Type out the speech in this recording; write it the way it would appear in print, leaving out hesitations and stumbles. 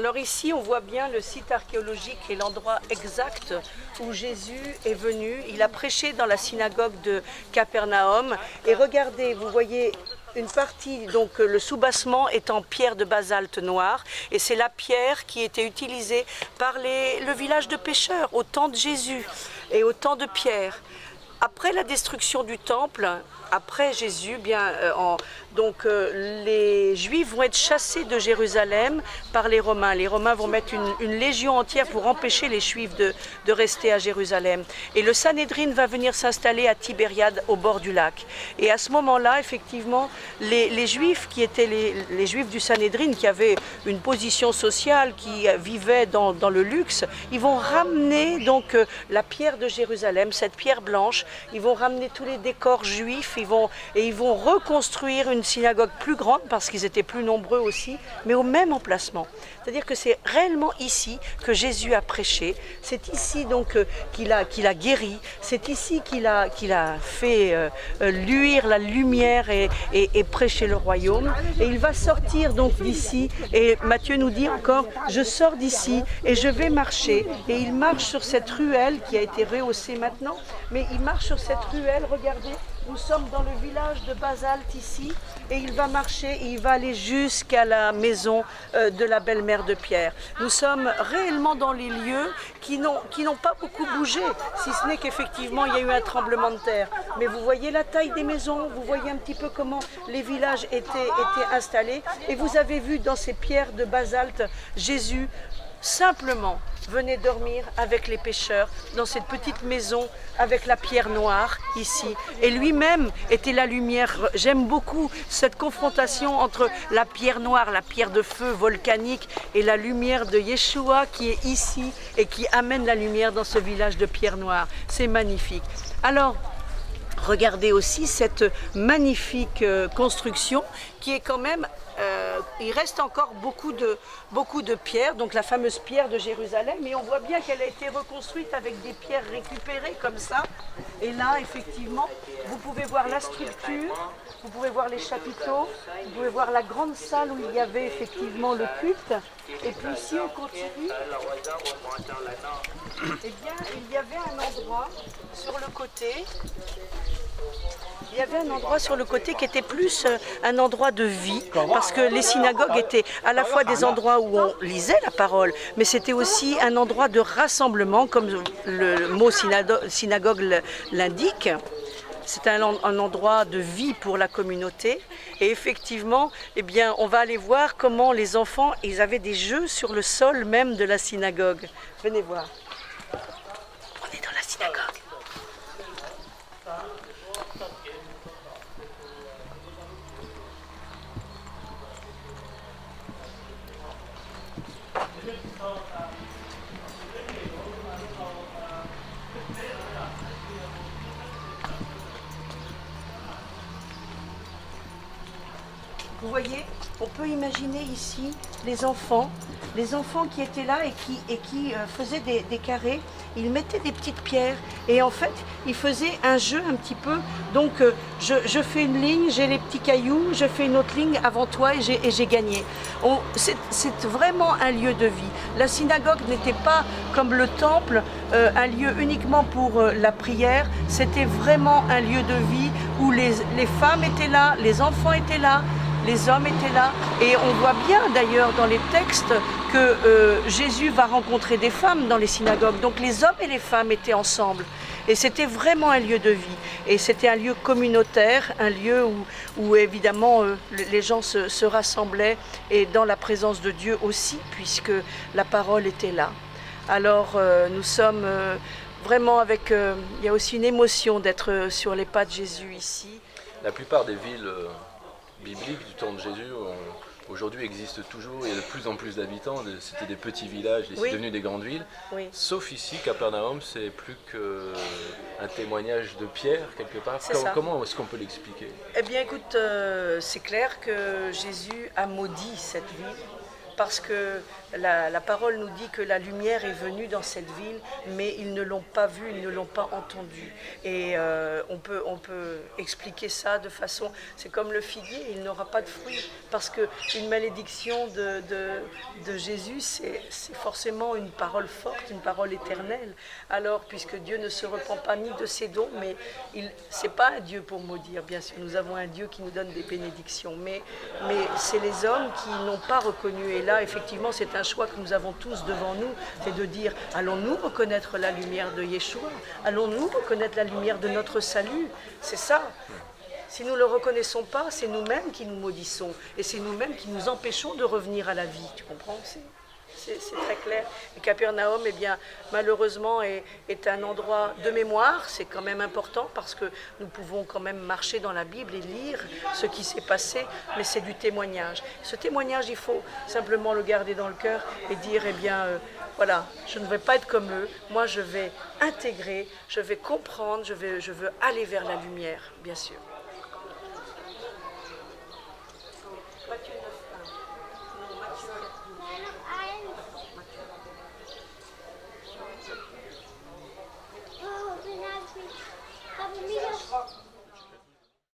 Alors ici, on voit bien le site archéologique et l'endroit exact où Jésus est venu. Il a prêché dans la synagogue de Capernaum. Et regardez, vous voyez une partie, donc le soubassement est en pierre de basalte noire. Et c'est la pierre qui était utilisée par le village de pêcheurs au temps de Jésus et au temps de Pierre. Après la destruction du temple, après Jésus, les Juifs vont être chassés de Jérusalem par les Romains. Les Romains vont mettre une légion entière pour empêcher les Juifs de rester à Jérusalem. Et le Sanhédrin va venir s'installer à Tibériade, au bord du lac. Et à ce moment-là, effectivement, les Juifs qui étaient les Juifs du Sanhédrin, qui avaient une position sociale, qui vivaient dans le luxe, ils vont ramener donc la pierre de Jérusalem, cette pierre blanche. Ils vont ramener tous les décors juifs. Ils vont reconstruire une synagogue plus grande parce qu'ils étaient plus nombreux aussi, mais au même emplacement. C'est-à-dire que c'est réellement ici que Jésus a prêché, c'est ici donc qu'il a guéri, c'est ici qu'il a fait luire la lumière et prêcher le royaume. Et il va sortir donc d'ici, et Matthieu nous dit encore, je sors d'ici et je vais marcher. Et il marche sur cette ruelle qui a été rehaussée maintenant, mais il marche sur cette ruelle, regardez. Nous sommes dans le village de Basalte ici et il va marcher et il va aller jusqu'à la maison de la belle-mère de Pierre. Nous sommes réellement dans les lieux qui n'ont pas beaucoup bougé, si ce n'est qu'effectivement il y a eu un tremblement de terre. Mais vous voyez la taille des maisons, vous voyez un petit peu comment les villages étaient installés et vous avez vu dans ces pierres de Basalte Jésus simplement venait dormir avec les pêcheurs dans cette petite maison avec la pierre noire ici. Et lui-même était la lumière. J'aime beaucoup cette confrontation entre la pierre noire, la pierre de feu volcanique et la lumière de Yeshua qui est ici et qui amène la lumière dans ce village de pierre noire. C'est magnifique. Alors, regardez aussi cette magnifique construction qui est quand même, il reste encore beaucoup de pierres, donc la fameuse pierre de Jérusalem, et on voit bien qu'elle a été reconstruite avec des pierres récupérées comme ça. Et là, effectivement, vous pouvez voir la structure, vous pouvez voir les chapiteaux, vous pouvez voir la grande salle où il y avait effectivement le culte. Et puis si on continue, eh bien, il y avait un endroit sur le côté. Il y avait un endroit sur le côté qui était plus un endroit de vie, parce que les synagogues étaient à la fois des endroits où on lisait la parole, mais c'était aussi un endroit de rassemblement, comme le mot synagogue l'indique. C'est un endroit de vie pour la communauté. Et effectivement, eh bien, on va aller voir comment les enfants, ils avaient des jeux sur le sol même de la synagogue. Venez voir. On est dans la synagogue. Vous voyez, on peut imaginer ici les enfants qui étaient là et qui faisaient des carrés. Ils mettaient des petites pierres et en fait, ils faisaient un jeu un petit peu. Donc, je fais une ligne, j'ai les petits cailloux, je fais une autre ligne avant toi et j'ai gagné. C'est vraiment un lieu de vie. La synagogue n'était pas comme le temple, un lieu uniquement pour la prière. C'était vraiment un lieu de vie où les femmes étaient là, les enfants étaient là. Les hommes étaient là et on voit bien d'ailleurs dans les textes que Jésus va rencontrer des femmes dans les synagogues. Donc les hommes et les femmes étaient ensemble et c'était vraiment un lieu de vie. Et c'était un lieu communautaire, un lieu où évidemment les gens se rassemblaient et dans la présence de Dieu aussi puisque la parole était là. Alors nous sommes vraiment avec... il y a aussi une émotion d'être sur les pas de Jésus ici. La plupart des villes... bibliques du temps de Jésus aujourd'hui existent toujours, il y a de plus en plus d'habitants, c'était des petits villages, c'est devenu des grandes villes, sauf ici, Capernaum, c'est plus qu'un témoignage de Pierre quelque part. Comment est-ce qu'on peut l'expliquer? Eh bien écoute, c'est clair que Jésus a maudit cette ville parce que la parole nous dit que la lumière est venue dans cette ville, mais ils ne l'ont pas vue, ils ne l'ont pas entendue. Et on peut expliquer ça de façon, c'est comme le figuier, il n'aura pas de fruits, parce qu'une malédiction de Jésus, c'est forcément une parole forte, une parole éternelle. Alors, puisque Dieu ne se repent pas ni de ses dons, mais c'est pas un Dieu pour maudire, bien sûr, nous avons un Dieu qui nous donne des bénédictions, mais c'est les hommes qui n'ont pas reconnu. Et là, effectivement, c'est un choix que nous avons tous devant nous, c'est de dire, allons-nous reconnaître la lumière de Yeshua? Allons-nous reconnaître la lumière de notre salut? C'est ça. Si nous ne le reconnaissons pas, c'est nous-mêmes qui nous maudissons, et c'est nous-mêmes qui nous empêchons de revenir à la vie. Tu comprends? C'est très clair. Et Capernaum, eh bien, malheureusement, est un endroit de mémoire. C'est quand même important parce que nous pouvons quand même marcher dans la Bible et lire ce qui s'est passé, mais c'est du témoignage. Ce témoignage, il faut simplement le garder dans le cœur et dire, eh bien, voilà, je ne vais pas être comme eux. Moi, je vais intégrer, je vais comprendre, je veux aller vers la lumière, bien sûr.